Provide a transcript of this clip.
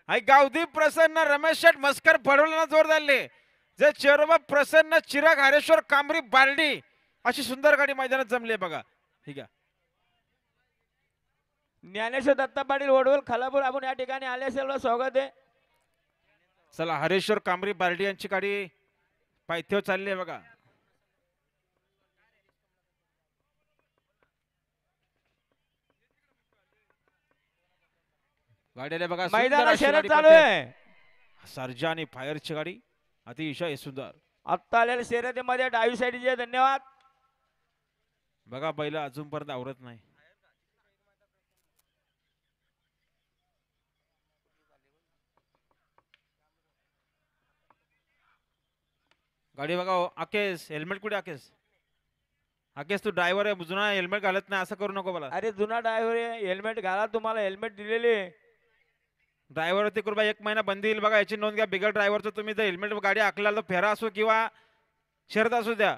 आई गावदी प्रसन्न रमेश शेठ मस्कर पडवलं जोर झाले जे चेरोबा प्रसन्न चिराग हरेश्वर कांबरी बार्डी अशी सुंदर गाडी मैदानात जमली आहे बघा. ठीक आहे. ज्ञानेश्वर दत्ता पाटील वडवल खालापूर आपण या ठिकाणी आले असेल स्वागत आहे. चला हरेश्वर कांबरी बार्डी यांची गाडी पायथ्यावर चालली आहे बघा. गाडीला बघा सुंदर मैदानात अशी शर्यत गाडी चालू पळते. आहे. सर्जा आणि फायरची गाडी अतिशय सुंदर आत्ता आलेल्या शर्यतीमध्ये डावी साईडचे धन्यवाद. बघा बैल अजूनपर्यंत आवरत नाही. गाडी बघा हो, आकेश हेल्मेट कुठे आकेश? आकेश तू ड्रायव्हर आहे जुना हेल्मेट घालत नाही असं करू नको मला. अरे जुना ड्रायव्हर हेल्मेट घाला तुम्हाला हेल्मेट दिलेले. ड्रायव्हर ते कृपया 1 महिना बंदी येईल बघा याची नोंद घ्या. बिगर ड्रायव्हरचं तुम्ही जर हेल्मेट गाडी आखल्याला फेरा असो किंवा शर्त असू द्या